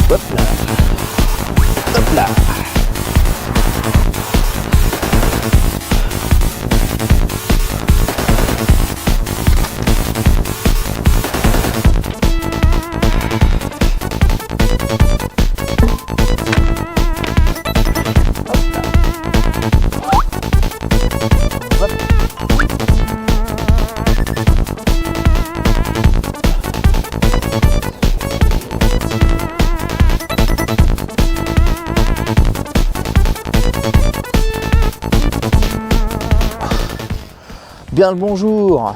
Hop là. Hop là. Bien le bonjour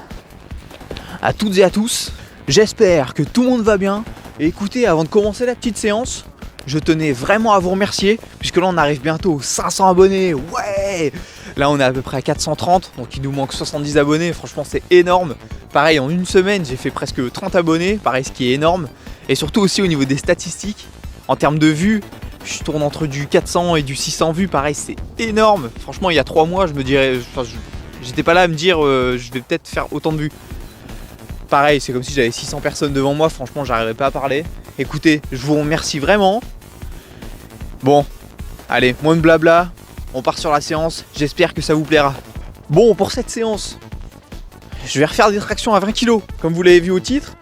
à toutes et à tous, j'espère que tout le monde va bien. Et écoutez, avant de commencer la petite séance, je tenais vraiment à vous remercier, puisque là on arrive bientôt aux 500 abonnés, ouais. Là on est à peu près à 430, donc il nous manque 70 abonnés, franchement c'est énorme. Pareil, en une semaine j'ai fait presque 30 abonnés, pareil, ce qui est énorme. Et surtout aussi au niveau des statistiques, en termes de vues, je tourne entre du 400 et du 600 vues, pareil c'est énorme. Franchement il y a 3 mois je me dirais, j'étais pas là à me dire je vais peut-être faire autant de vues. Pareil, c'est comme si j'avais 600 personnes devant moi, franchement j'arriverais pas à parler. Écoutez, je vous remercie vraiment. Bon, allez, moins de blabla, on part sur la séance, j'espère que ça vous plaira. Bon, pour cette séance, je vais refaire des tractions à 20 kg, comme vous l'avez vu au titre.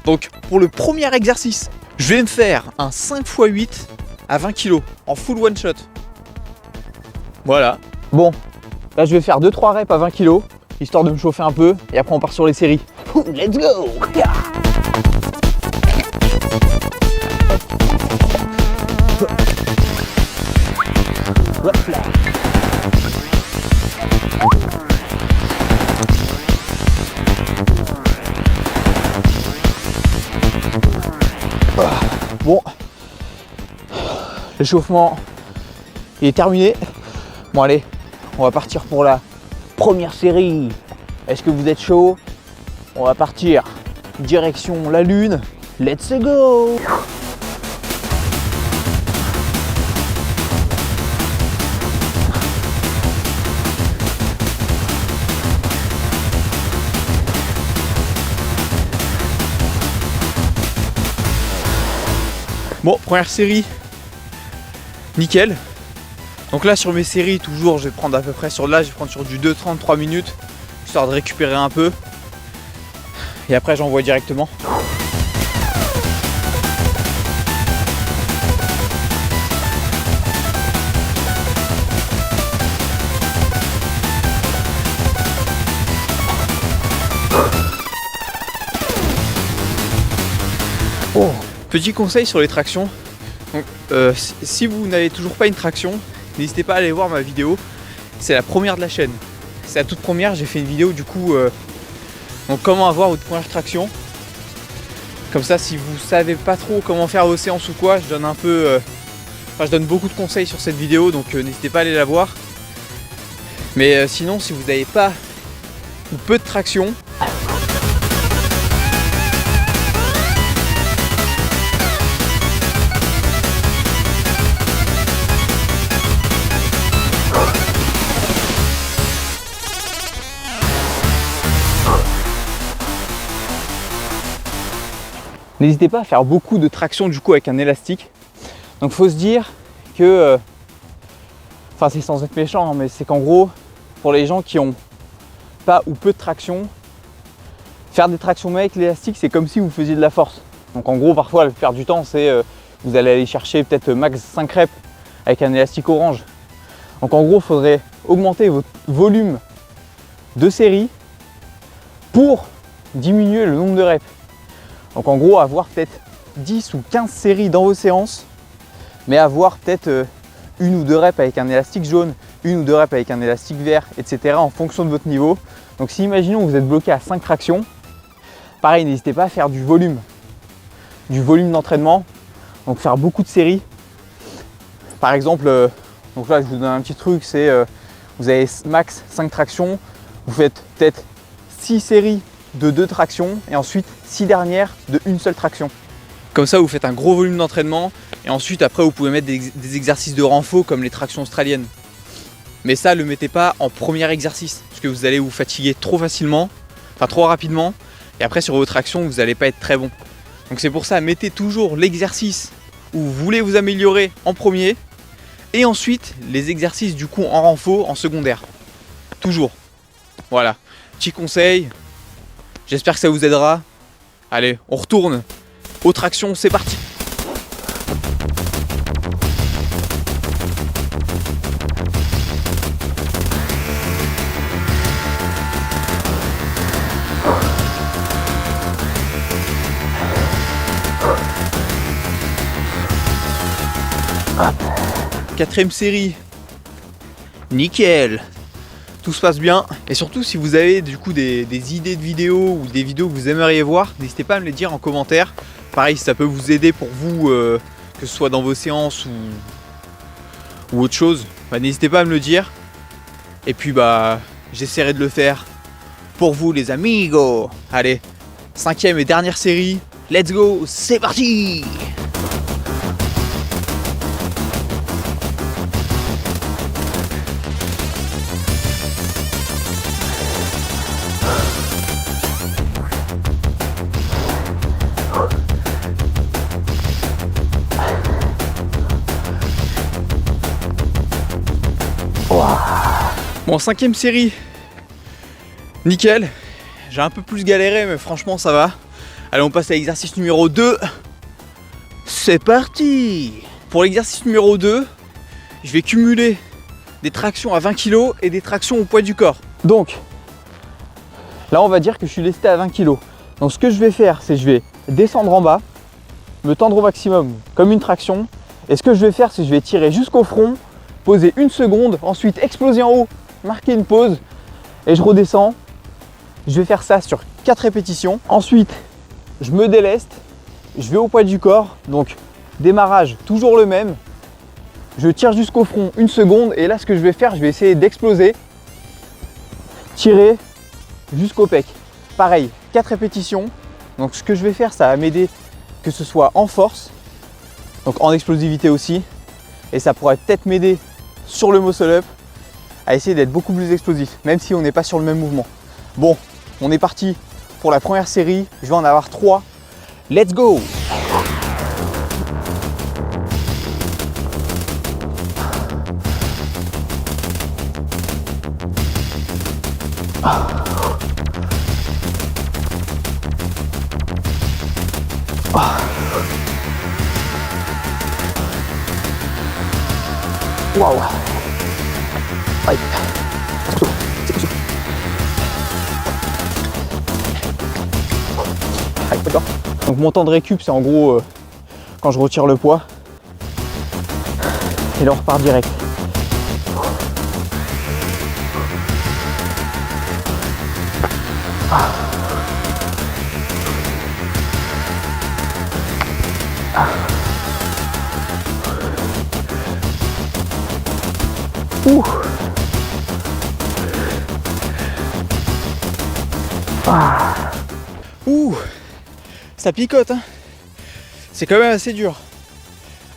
Donc pour le premier exercice, je vais me faire un 5x8 à 20 kg en full one shot. Voilà. Bon. Là je vais faire 2-3 reps à 20 kg, histoire de me chauffer un peu, et après on part sur les séries. Let's go! Hop là. Bon, l'échauffement est terminé. Bon allez, on va partir pour la première série. Est-ce que vous êtes chaud? On va partir direction la lune. Let's go! Bon, première série, nickel. Donc là sur mes séries, toujours je vais prendre à peu près sur là, je vais prendre sur du 2,30, 3 minutes, histoire de récupérer un peu. Et après j'envoie directement. Oh. Petit conseil sur les tractions. Donc, si vous n'avez toujours pas une traction, n'hésitez pas à aller voir ma vidéo. C'est la première de la chaîne. C'est la toute première, j'ai fait une vidéo du coup donc comment avoir votre première traction. Comme ça, si vous savez pas trop comment faire vos séances ou quoi, je donne un peu je donne beaucoup de conseils sur cette vidéo, donc n'hésitez pas à aller la voir. Mais sinon, si vous n'avez pas ou peu de traction, n'hésitez pas à faire beaucoup de traction du coup avec un élastique. Donc faut se dire que, enfin c'est sans être méchant, hein, mais c'est qu'en gros, pour les gens qui ont pas ou peu de traction, faire des tractions avec l'élastique, c'est comme si vous faisiez de la force. Donc en gros, parfois, le faire du temps, c'est vous allez aller chercher peut-être max 5 reps avec un élastique orange. Donc en gros, il faudrait augmenter votre volume de série pour diminuer le nombre de reps. Donc en gros, avoir peut-être 10 ou 15 séries dans vos séances, mais avoir peut-être une ou deux reps avec un élastique jaune, une ou deux reps avec un élastique vert, etc. en fonction de votre niveau. Donc si imaginons que vous êtes bloqué à 5 tractions, pareil, n'hésitez pas à faire du volume d'entraînement, donc faire beaucoup de séries. Par exemple, donc là je vous donne un petit truc, c'est vous avez max 5 tractions, vous faites peut-être 6 séries de 2 tractions et ensuite 6 dernières de une seule traction. Comme ça, vous faites un gros volume d'entraînement et ensuite après vous pouvez mettre des exercices de renfort comme les tractions australiennes. Mais ça, ne le mettez pas en premier exercice parce que vous allez vous fatiguer trop facilement, enfin trop rapidement, et après sur vos tractions vous n'allez pas être très bon. Donc c'est pour ça, mettez toujours l'exercice où vous voulez vous améliorer en premier, et ensuite les exercices du coup en renfort en secondaire. Toujours. Voilà, petit conseil, j'espère que ça vous aidera. Allez, on retourne aux tractions, c'est parti. Quatrième série, nickel, tout se passe bien. Et surtout si vous avez du coup des idées de vidéos ou des vidéos que vous aimeriez voir, n'hésitez pas à me les dire en commentaire. Pareil, si ça peut vous aider pour vous, que ce soit dans vos séances ou autre chose, bah, n'hésitez pas à me le dire. Et puis bah j'essaierai de le faire pour vous les amigos. Allez, cinquième et dernière série, let's go, c'est parti. Bon, cinquième série, nickel. J'ai un peu plus galéré, mais franchement ça va. Allez, on passe à l'exercice numéro 2. C'est parti. Pour l'exercice numéro 2, je vais cumuler des tractions à 20 kg et des tractions au poids du corps. Donc, là on va dire que je suis lesté à 20 kg. Donc ce que je vais faire, c'est que je vais descendre en bas, me tendre au maximum comme une traction. Et ce que je vais faire, c'est que je vais tirer jusqu'au front, poser 1 seconde, ensuite exploser en haut, marquer une pause et je redescends. Je vais faire ça sur 4 répétitions. Ensuite, je me déleste, je vais au poids du corps. Donc démarrage toujours le même. Je tire jusqu'au front 1 seconde et là ce que je vais faire, je vais essayer d'exploser, tirer jusqu'au pec. Pareil, 4 répétitions. Donc ce que je vais faire, ça va m'aider que ce soit en force, donc en explosivité aussi, et ça pourrait peut-être m'aider sur le muscle up à essayer d'être beaucoup plus explosif, même si on n'est pas sur le même mouvement. Bon, on est parti pour la première série, je vais en avoir 3. Let's go! Waouh! Aïe! Aïe, d'accord. Donc mon temps de récup, c'est en gros quand je retire le poids. Et là on repart direct. Ouh. Ah. Ouh, ça picote, hein. C'est quand même assez dur.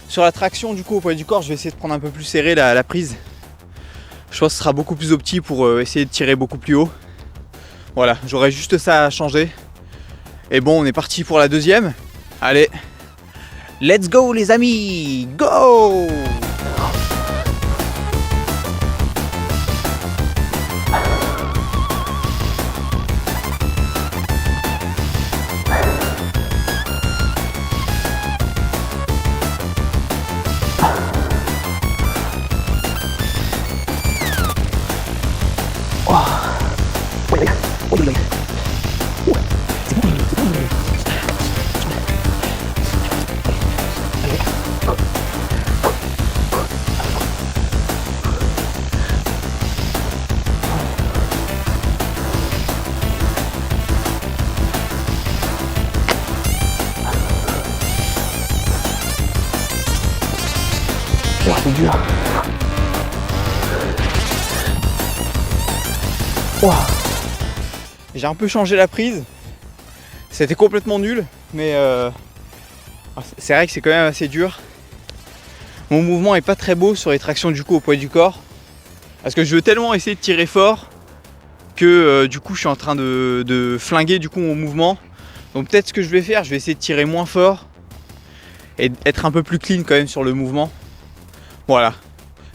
Sur la traction du coup au poids du corps, je vais essayer de prendre un peu plus serré la prise. Je pense que ce sera beaucoup plus opti pour essayer de tirer beaucoup plus haut. Voilà, j'aurai juste ça à changer. Et bon, on est parti pour la deuxième. Allez, let's go les amis, go! C'est dur. Wow. J'ai un peu changé la prise. C'était complètement nul, mais c'est vrai que c'est quand même assez dur. Mon mouvement est pas très beau sur les tractions du coup au poids du corps. Parce que je veux tellement essayer de tirer fort que du coup je suis en train de flinguer du coup mon mouvement. Donc peut-être ce que je vais faire, je vais essayer de tirer moins fort et être un peu plus clean quand même sur le mouvement. Voilà.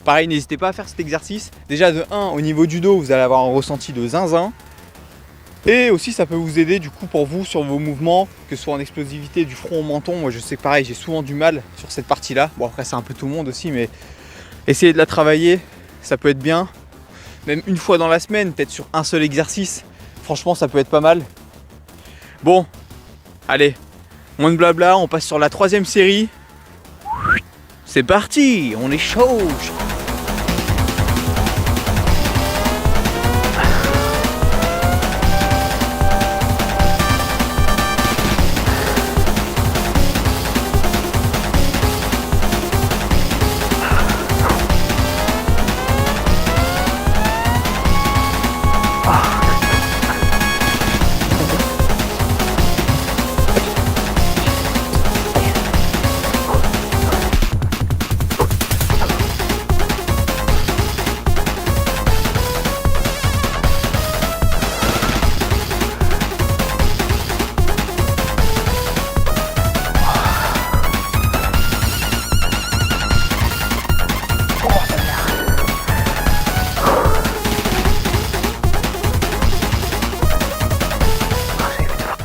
Pareil, n'hésitez pas à faire cet exercice. Déjà de 1, au niveau du dos, vous allez avoir un ressenti de zinzin. Et aussi ça peut vous aider du coup pour vous sur vos mouvements, que ce soit en explosivité du front au menton. Moi je sais que pareil, j'ai souvent du mal sur cette partie-là. Bon après c'est un peu tout le monde aussi, mais essayez de la travailler, ça peut être bien. Même une fois dans la semaine, peut-être sur un seul exercice. Franchement ça peut être pas mal. Bon, allez, moins de blabla, on passe sur la 3e série. C'est parti, on est chaud.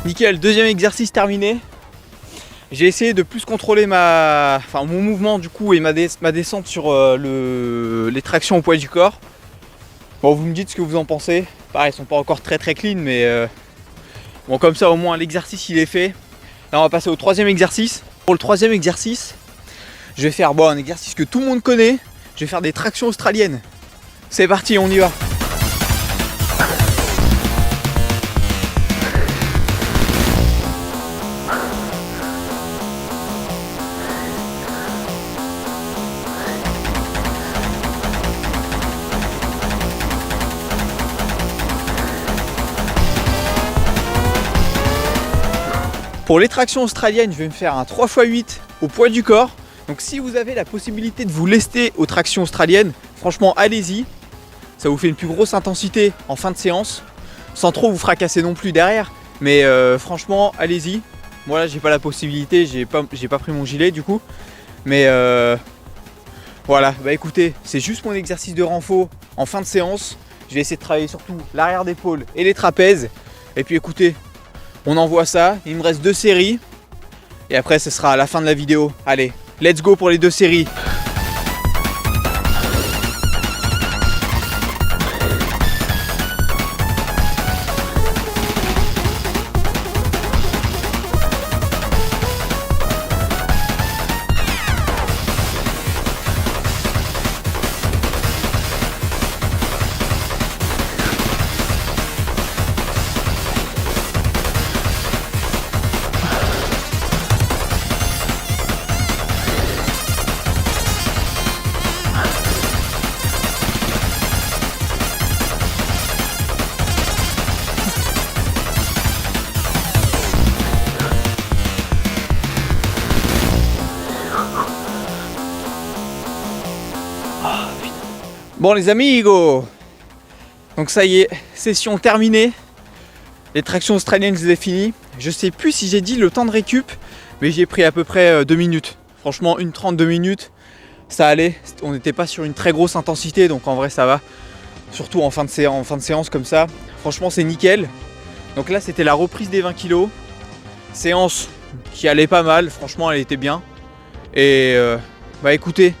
Nickel, 2e exercice terminé. J'ai essayé de plus contrôler mon mouvement du coup et ma descente sur les tractions au poids du corps. Bon, vous me dites ce que vous en pensez. Pareil, ils sont pas encore très clean, mais bon, comme ça au moins l'exercice il est fait. Là on va passer au 3e exercice. Pour le 3e exercice, je vais faire un exercice que tout le monde connaît. Je vais faire des tractions australiennes. C'est parti, on y va. Pour les tractions australiennes, je vais me faire un 3x8 au poids du corps. Donc si vous avez la possibilité de vous lester aux tractions australiennes, franchement allez-y. Ça vous fait une plus grosse intensité en fin de séance, sans trop vous fracasser non plus derrière. Mais franchement, allez-y. Moi là, j'ai pas la possibilité, j'ai pas pris mon gilet du coup. Mais voilà, bah écoutez, c'est juste mon exercice de renfort en fin de séance. Je vais essayer de travailler surtout l'arrière d'épaule et les trapèzes. Et puis écoutez, on envoie ça, il me reste 2 séries. Et après ce sera à la fin de la vidéo. Allez, let's go pour les 2 séries. Bon les amigos, donc ça y est, session terminée. Les tractions australiennes je les ai finies. Je sais plus si j'ai dit le temps de récup, mais j'ai pris à peu près 2 minutes. Franchement 1:32 minutes, ça allait. On n'était pas sur une très grosse intensité, donc en vrai ça va. Surtout en fin de séance comme ça. Franchement c'est nickel. Donc là c'était la reprise des 20 kg. Séance qui allait pas mal, franchement elle était bien. Et bah écoutez,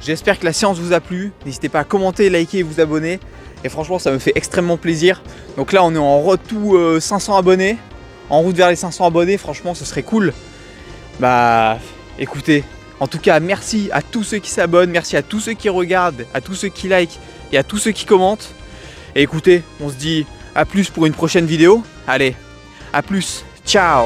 j'espère que la séance vous a plu. N'hésitez pas à commenter, liker et vous abonner. Et franchement, ça me fait extrêmement plaisir. Donc là, on est en route to 500 abonnés. En route vers les 500 abonnés, franchement, ce serait cool. Bah, écoutez, en tout cas, merci à tous ceux qui s'abonnent. Merci à tous ceux qui regardent, à tous ceux qui likent et à tous ceux qui commentent. Et écoutez, on se dit à plus pour une prochaine vidéo. Allez, à plus. Ciao.